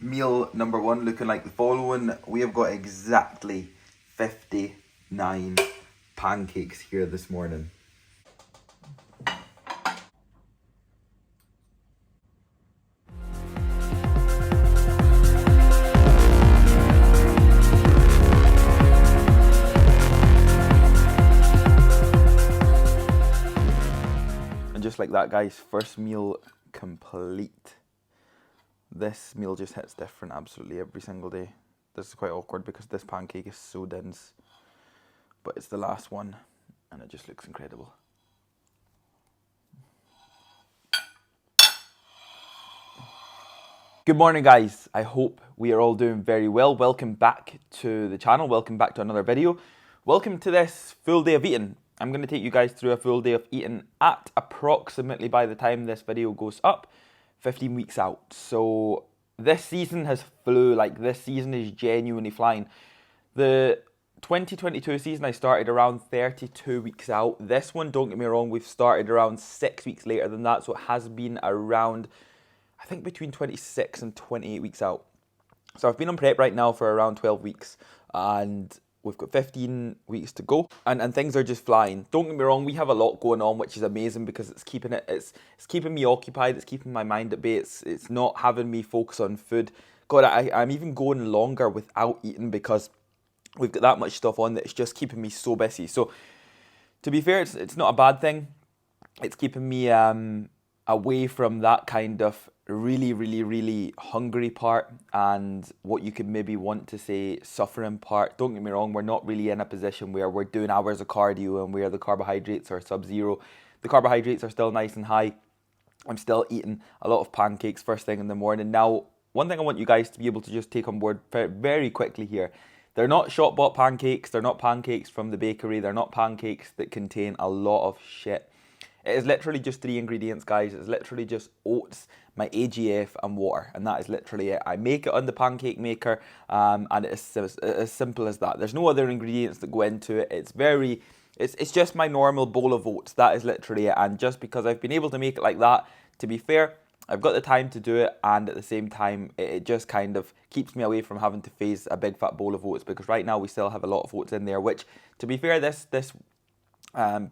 Meal number one looking like the following. We have got exactly 59 pancakes here this morning. And just like that, guys, first meal complete. This meal just hits different absolutely every single day. This is quite awkward because this pancake is so dense, but it's the last one and it just looks incredible. Good morning, guys. I hope we are all doing very well. Welcome back to the channel. Welcome back to another video. Welcome to this full day of eating. I'm going to take you guys through a full day of eating at approximately, by the time this video goes up, 15 weeks out. So this season has flew. Like, this season is genuinely flying. The 2022 season, I started around 32 weeks out. This one, don't get me wrong, we've started around 6 weeks later than that. So it has been around, I think, between 26 and 28 weeks out. So I've been on prep right now for around 12 weeks and we've got 15 weeks to go and things are just flying. Don't get me wrong, we have a lot going on, which is amazing because it's keeping me occupied, it's keeping my mind at bay, it's not having me focus on food. God, I'm even going longer without eating because we've got that much stuff on that it's just keeping me so busy. So to be fair, it's not a bad thing. It's keeping me away from that kind of really hungry part and what you could maybe want to say suffering part. Don't get me wrong, we're not really in a position where we're doing hours of cardio and where the carbohydrates are sub-zero. The carbohydrates are still nice and high. I'm still eating a lot of pancakes first thing in the morning. Now, one thing I want you guys to be able to just take on board very quickly here. They're not shop-bought pancakes. They're not pancakes from the bakery. They're not pancakes that contain a lot of shit. It is literally just 3 ingredients, guys. It's literally just oats, my AGF, and water. And that is literally it. I make it on the pancake maker, and it's as simple as that. There's no other ingredients that go into it. It's just my normal bowl of oats. That is literally it. And just because I've been able to make it like that, to be fair, I've got the time to do it, and at the same time, it just kind of keeps me away from having to face a big fat bowl of oats, because right now we still have a lot of oats in there, which, to be fair, this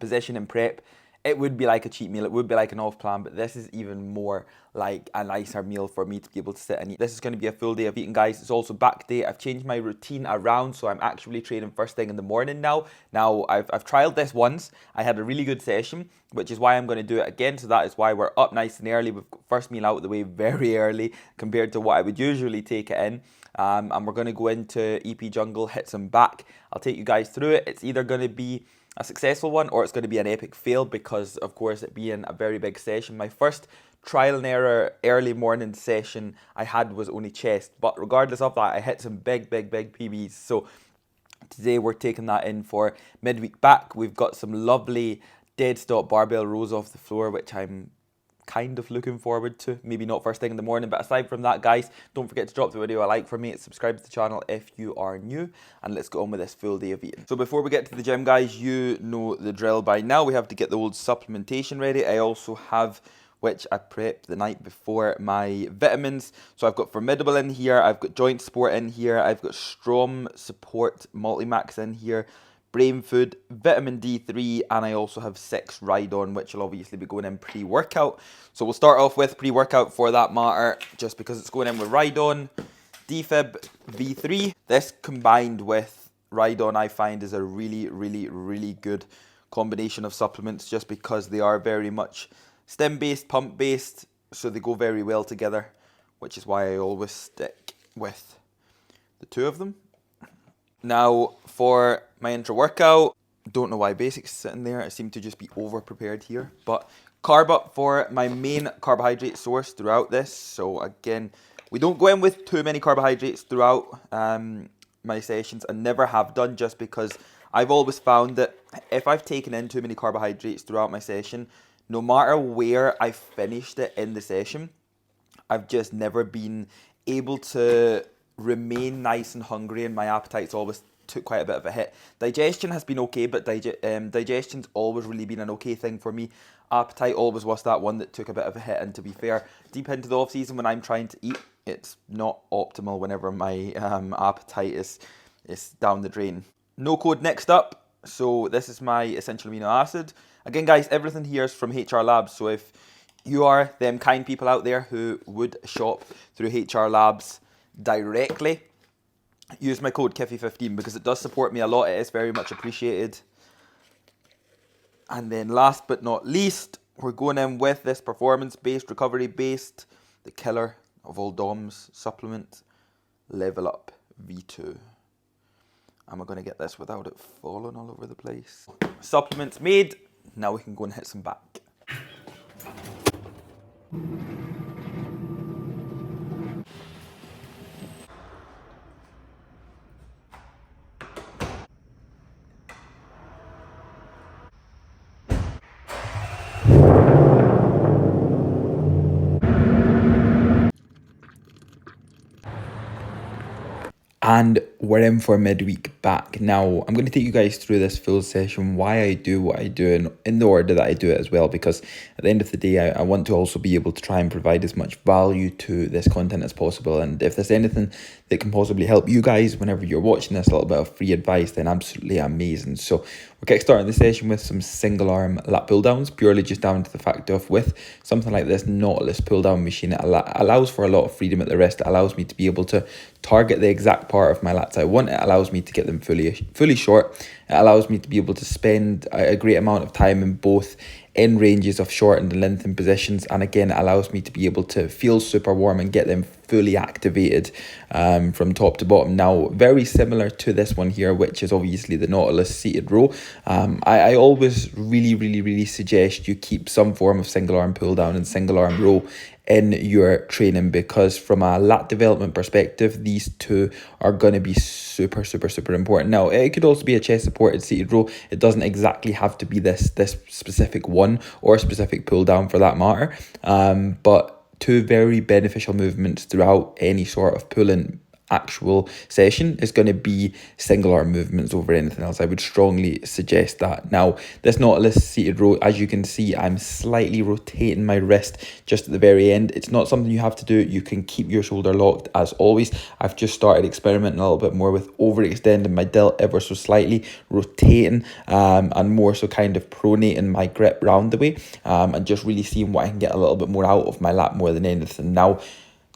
position in prep, it would be like a cheat meal, it would be like an off plan, but this is even more like a nicer meal for me to be able to sit and eat. This is going to be a full day of eating, guys. It's also back day. I've changed my routine around, so I'm actually training first thing in the morning now. Now, I've trialed this once. I had a really good session, which is why I'm going to do it again. So that is why we're up nice and early. We've got first meal out of the way very early compared to what I would usually take it in. And we're going to go into EP Jungle, hit some back. I'll take you guys through it. It's either going to be a successful one or it's going to be an epic fail because, of course, it being a very big session. My first trial and error early morning session I had was only chest, but regardless of that, I hit some big PBs. So today we're taking that in for midweek back. We've got some lovely dead stop barbell rows off the floor, which I'm kind of looking forward to. Maybe not first thing in the morning, but aside from that, guys, don't forget to drop the video a like for me, subscribe to the channel if you are new, and let's go on with this full day of eating. So before we get to the gym, guys, you know the drill by now. We have to get the old supplementation ready. I also have, which I prepped the night before, my vitamins. So I've got Formidable in here, I've got Joint Support in here, I've got Strom Support Multimax in here, Brain Food, Vitamin D3, and I also have 6 Rhydon, which will obviously be going in pre-workout. So we'll start off with pre-workout for that matter, just because it's going in with Rhydon, Defib, V3. This combined with Rhydon I find is a really good combination of supplements, just because they are very much stem-based, pump-based, so they go very well together, which is why I always stick with the 2 of them. Now, for my intra-workout, don't know why Basics is sitting there. I seem to just be over-prepared here. But carb up for my main carbohydrate source throughout this. So again, we don't go in with too many carbohydrates throughout my sessions, and never have done, just because I've always found that if I've taken in too many carbohydrates throughout my session, no matter where I finished it in the session, I've just never been able to remain nice and hungry, and my appetite's always took quite a bit of a hit. Digestion has been okay, but digestion's always really been an okay thing for me. Appetite always was that one that took a bit of a hit, and to be fair, deep into the off season when I'm trying to eat, it's not optimal whenever my appetite is down the drain. No code next up. So this is my essential amino acid. Again, guys, everything here is from HR Labs. So if you are them kind people out there who would shop through HR Labs directly, use my code KIFFY15 because it does support me a lot. It is very much appreciated. And then last but not least, we're going in with this performance-based, recovery-based, the killer of all DOMs supplement, Level Up V2. And we're going to get this without it falling all over the place. Supplements made. Now we can go and hit some back. And we're in for midweek back. Now, I'm going to take you guys through this full session, why I do what I do, and in the order that I do it as well, because at the end of the day, I want to also be able to try and provide as much value to this content as possible. And if there's anything that can possibly help you guys whenever you're watching this, a little bit of free advice, then absolutely amazing. So we're kickstarting the session with some single arm lat pull downs, purely just down to the fact of with something like this Nautilus pull down machine, it allows for a lot of freedom at the wrist. It allows me to be able to target the exact part of my lats I want. It allows me to get them fully short. It allows me to be able to spend a great amount of time in both end ranges of short and lengthened positions, and again it allows me to be able to feel super warm and get them fully activated from top to bottom. Now, very similar to this one here, which is obviously the Nautilus seated row. I always really suggest you keep some form of single arm pull down and single arm row in your training, because from a lat development perspective, these two are going to be super important. Now, it could also be a chest supported seated row. It doesn't exactly have to be this specific one or a specific pull down for that matter, but two very beneficial movements throughout any sort of pulling actual session is going to be single arm movements over anything else. I would strongly suggest that. Now, this Nautilus seated row, as you can see, I'm slightly rotating my wrist just at the very end. It's not something you have to do. You can keep your shoulder locked as always. I've just started experimenting a little bit more with overextending my delt ever so slightly, rotating and more so kind of pronating my grip round the way, and just really seeing what I can get a little bit more out of my lat more than anything. Now,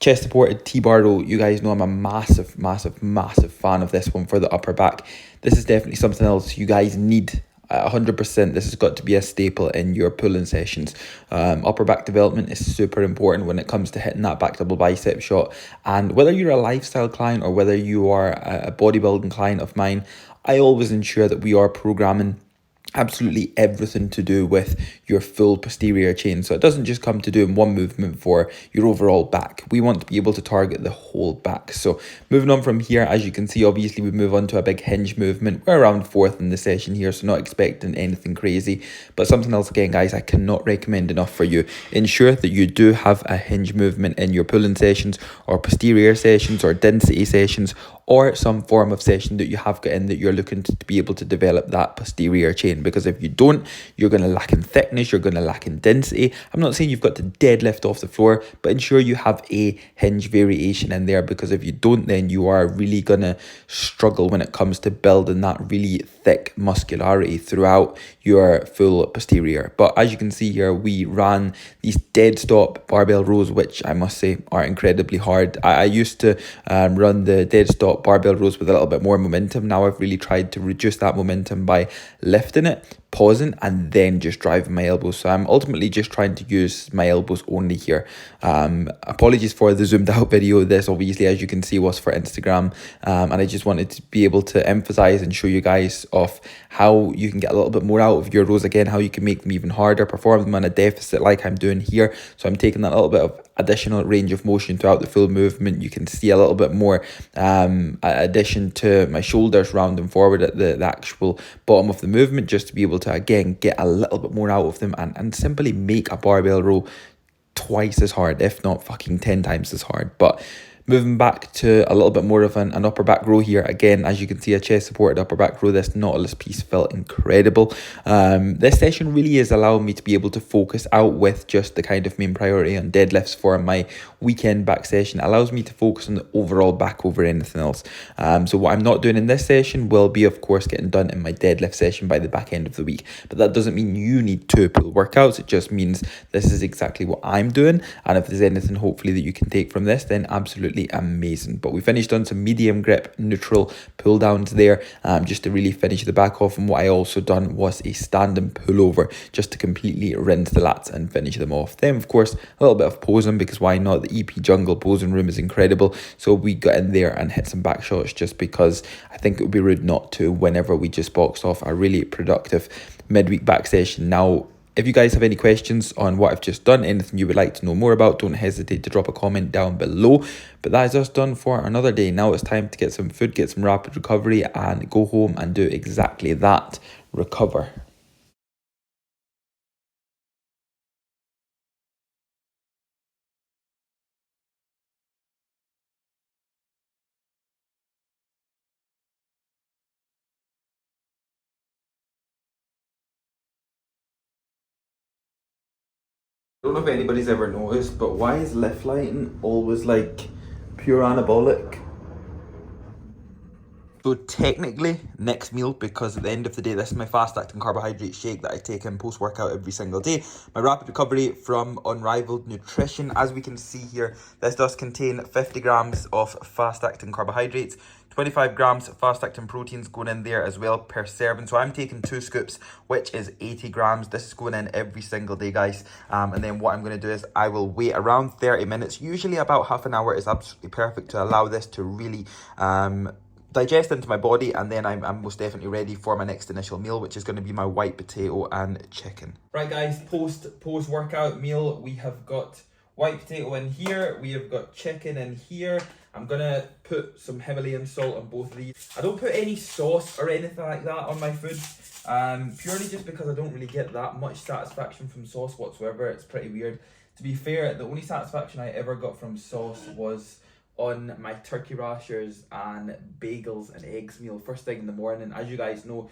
chest supported T-bar row, you guys know I'm a massive fan of this one for the upper back. This is definitely something else you guys need 100%. This has got to be a staple in your pulling sessions. Upper back development is super important when it comes to hitting that back double bicep shot. And whether you're a lifestyle client or whether you are a bodybuilding client of mine, I always ensure that we are programming absolutely everything to do with your full posterior chain. So it doesn't just come to doing one movement for your overall back. We want to be able to target the whole back. So moving on from here, as you can see, obviously we move on to a big hinge movement. We're around fourth in the session here, so not expecting anything crazy. But something else again, guys, I cannot recommend enough for you. Ensure that you do have a hinge movement in your pulling sessions or posterior sessions or density sessions, or some form of session that you have got in that you're looking to be able to develop that posterior chain. Because if you don't, you're going to lack in thickness, you're going to lack in density. I'm not saying you've got to deadlift off the floor, but ensure you have a hinge variation in there, because if you don't, then you are really going to struggle when it comes to building that really thick muscularity throughout your full posterior. But as you can see here, we ran these dead stop barbell rows, which I must say are incredibly hard. I used to run the dead stop barbell rows with a little bit more momentum. Now I've really tried to reduce that momentum by lifting it, pausing, and then just driving my elbows. So I'm ultimately just trying to use my elbows only here. Apologies for the zoomed out video. This obviously, as you can see, was for Instagram, and I just wanted to be able to emphasize and show you guys of how you can get a little bit more out of your rows, again, how you can make them even harder, perform them on a deficit like I'm doing here. So I'm taking that little bit of additional range of motion throughout the full movement. You can see a little bit more addition to my shoulders rounding forward at the actual bottom of the movement, just to be able to again get a little bit more out of them and simply make a barbell row twice as hard, if not fucking 10 times as hard. But Moving back to a little bit more of an upper back row here. Again, as you can see, a chest supported upper back row. This Nautilus piece felt incredible. This session really is allowing me to be able to focus out with just the kind of main priority on deadlifts for my weekend back session. It allows me to focus on the overall back over anything else. So what I'm not doing in this session will be, of course, getting done in my deadlift session by the back end of the week. But that doesn't mean you need to pull workouts. It just means this is exactly what I'm doing. And if there's anything hopefully that you can take from this, then absolutely amazing. But we finished on some medium grip neutral pull downs there, just to really finish the back off. And what I also done was a standing pullover just to completely rinse the lats and finish them off. Then of course a little bit of posing, because why not? The EP Jungle posing room is incredible, so we got in there and hit some back shots just because I think it would be rude not to whenever we just boxed off a really productive midweek back session. Now, if you guys have any questions on what I've just done, anything you would like to know more about, don't hesitate to drop a comment down below. But that is us done for another day. Now it's time to get some food, get some rapid recovery, and go home and do exactly that, recover. I don't know if anybody's ever noticed, but why is lift lighting always like pure anabolic? So technically, next meal, because at the end of the day, this is my fast-acting carbohydrate shake that I take in post-workout every single day. My rapid recovery from Unrivaled Nutrition. As we can see here, this does contain 50 grams of fast-acting carbohydrates, 25 grams fast-acting proteins going in there as well per serving. So I'm taking 2 scoops, which is 80 grams. This is going in every single day, guys. And then what I'm going to do is I will wait around 30 minutes. Usually about half an hour is absolutely perfect to allow this to really digest into my body, and then I'm most definitely ready for my next initial meal, which is going to be my white potato and chicken. Right guys, post workout meal, we have got white potato in here, we have got chicken in here. I'm gonna put some Himalayan salt on both of these. I don't put any sauce or anything like that on my food, purely just because I don't really get that much satisfaction from sauce whatsoever. It's pretty weird. To be fair, the only satisfaction I ever got from sauce was on my turkey rashers and bagels and eggs meal first thing in the morning. As you guys know,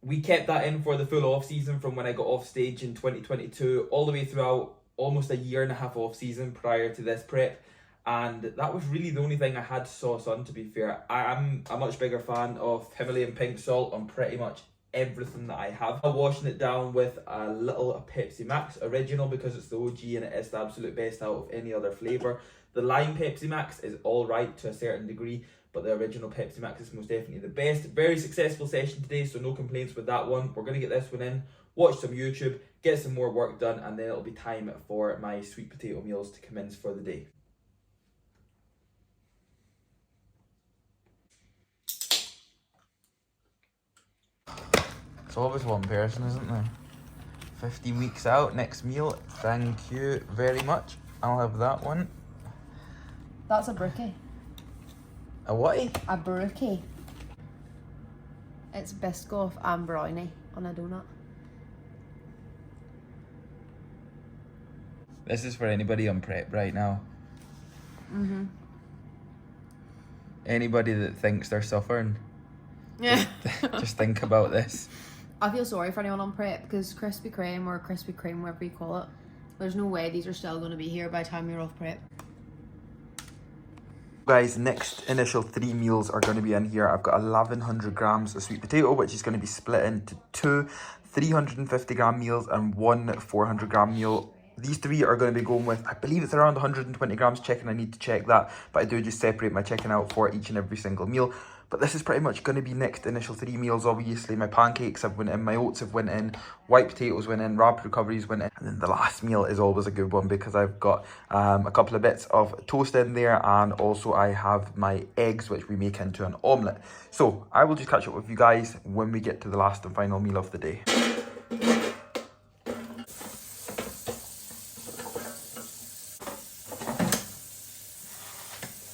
we kept that in for the full off season from when I got off stage in 2022 all the way throughout almost a year and a half off season prior to this prep, and that was really the only thing I had sauce on. To be fair, I'm a much bigger fan of Himalayan pink salt on pretty much everything that I have. I'm washing it down with a little Pepsi Max original because it's the OG and it is the absolute best out of any other flavour. The lime Pepsi Max is alright to a certain degree, but the original Pepsi Max is most definitely the best. Very successful session today, so no complaints with that one. We're going to get this one in, watch some YouTube, get some more work done, and then it'll be time for my sweet potato meals to commence for the day. It's always one person, isn't there? 15 weeks out, next meal. Thank you very much. I'll have that one. That's a brookie. A what? A brookie. It's Biscoff and brownie on a donut. This is for anybody on prep right now. Anybody that thinks they're suffering. Yeah. Just think about this. I feel sorry for anyone on prep because Krispy Kreme or Krispy Kreme, whatever you call it, there's no way these are still going to be here by the time you're off prep. Guys, next initial 3 meals are going to be in here. I've got 1100 grams of sweet potato, which is going to be split into 2 350 gram meals and 1 400 gram meal. These 3 are going to be going with, I believe it's around 120 grams chicken. I need to check that, but I do just separate my chicken out for each and every single meal. But this is pretty much going to be next initial 3 meals. Obviously, my pancakes have went in, my oats have went in, white potatoes went in, rapid recoveries went in. And then the last meal is always a good one because I've got a couple of bits of toast in there, and also I have my eggs, which we make into an omelette. So I will just catch up with you guys when we get to the last and final meal of the day.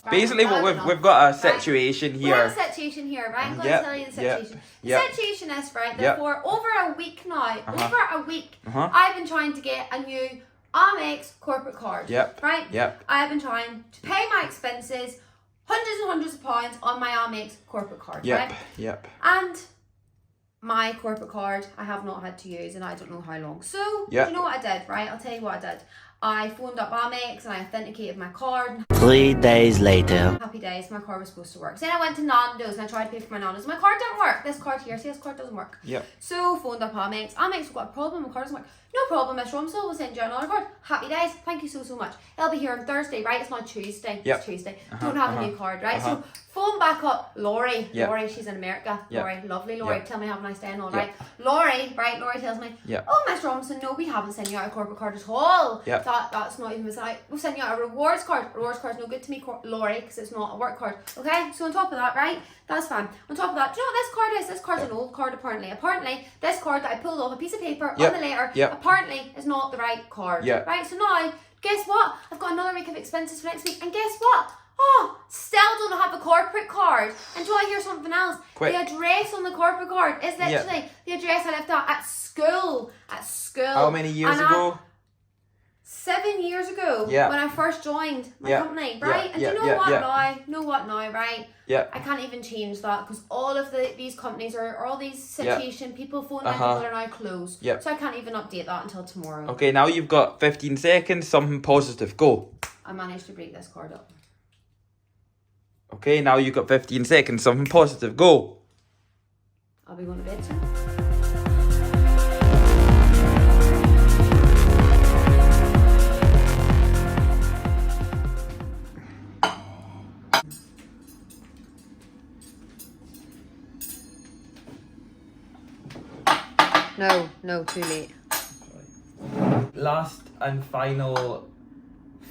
Basically, what we've got a situation here. We're in a situation here, right? I'm going to tell you the situation. The situation is, right, that for over a week now, I've been trying to get a new Amex corporate card. Yep. Right? Yep. I have been trying to pay my expenses, hundreds and hundreds of pounds on my Amex corporate card. Yep. Right? Yep. And my corporate card I have not had to use in I don't know how long. So, Yep. do you know what I did, right? I'll tell you what I did. I phoned up Amex and I authenticated my card. 3 days later. Happy days, my card was supposed to work. So then I went to Nando's and I tried to pay for my Nando's. My card didn't work. This card here, see, this card doesn't work. Yep. So phoned up Amex. Amex, we've got a problem, my card doesn't work. No problem, Miss Romsdale, we'll send you another card. Happy days, thank you so, so much. It'll be here on Thursday, right? It's now Tuesday. Yep. It's Tuesday. Don't have a new card, right? So phone back up Laurie. Yep. Laurie, she's in America. Yep. Laurie, lovely Laurie. Yep. Tell me have a nice day and all, Yep. right? Laurie, right? Laurie tells me, Yep. oh, Miss Robinson, no, we haven't sent you out a corporate card at all. Yep. That's not even missing out. We've sent you out a rewards card. Rewards card's no good to me, Laurie, because it's not a work card. Okay, so on top of that, right? That's fine. On top of that, do you know what this card is? This card's an old card apparently. Apparently, this card that I pulled off a piece of paper Yep. on the letter, Yep. apparently is not the right card. Yep. Right? So now, guess what? I've got another week of expenses for next week, and guess what? Oh, still don't have a corporate card. And do I hear something else? Quick. The address on the corporate card is literally the address I left out at school. At school. How many years And ago? 7 years ago, Yeah. when I first joined my Yeah. company, Yeah. right? And Yeah. you know Yeah. what Yeah. now? Know what now, right? Yeah. I can't even change that because all of these companies or all these Yeah. situation people phone lines Uh-huh. people are now closed. Yep. So I can't even update that until tomorrow. Okay, now you've got 15 seconds, something positive. Go. I managed to break this card up. Okay, now you've got 15 seconds, something positive. Go. I'll be going to bed soon. No, too late. Last and final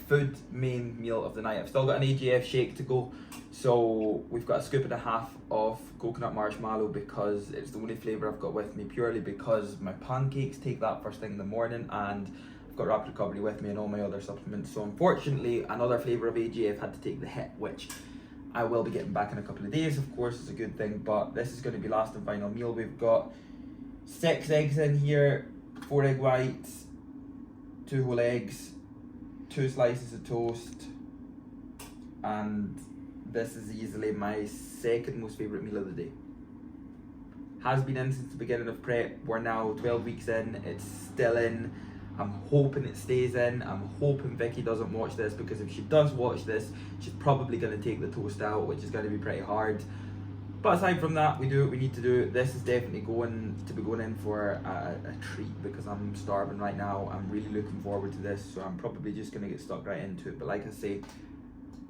food main meal of the night. I've still got an AGF shake to go. So we've got a scoop and a half of coconut marshmallow because it's the only flavour I've got with me, purely because my pancakes take that first thing in the morning, and I've got Rapid Recovery with me and all my other supplements. So unfortunately, another flavour of AGF had to take the hit, which I will be getting back in a couple of days. Of course, it's a good thing, but this is going to be last and final meal. We've got 6 eggs in here, 4 egg whites, 2 whole eggs, 2 slices of toast, and this is easily my second most favourite meal of the day. Has been in since the beginning of prep. We're now 12 weeks in, it's still in. I'm hoping it stays in. I'm hoping Vicky doesn't watch this, because if she does watch this, she's probably going to take the toast out, which is going to be pretty hard. But aside from that, we do what we need to do. This is definitely going to be going in for a treat, because I'm starving right now. I'm really looking forward to this, so I'm probably just going to get stuck right into it. But like I say,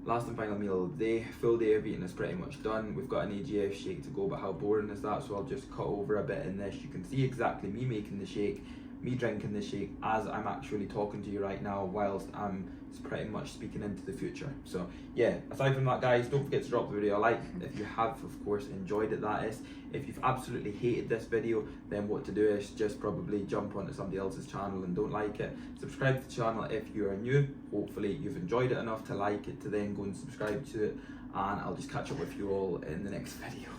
last and final meal of the day. Full day of eating is pretty much done. We've got an AGF shake to go, but how boring is that? So I'll just cut over a bit in this. You can see exactly me making the shake, me drinking the shake as I'm actually talking to you right now, whilst I'm pretty much speaking into the future. So yeah, aside from that, guys, don't forget to drop the video a like if you have, of course, enjoyed it, that is. If you've absolutely hated this video, then what to do is just probably jump onto somebody else's channel and don't like it. Subscribe to the channel if you are new. Hopefully you've enjoyed it enough to like it, to then go and subscribe to it, and I'll just catch up with you all in the next video.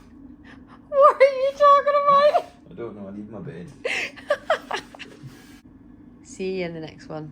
What are you talking about? I don't know, I need my bed. See you in the next one.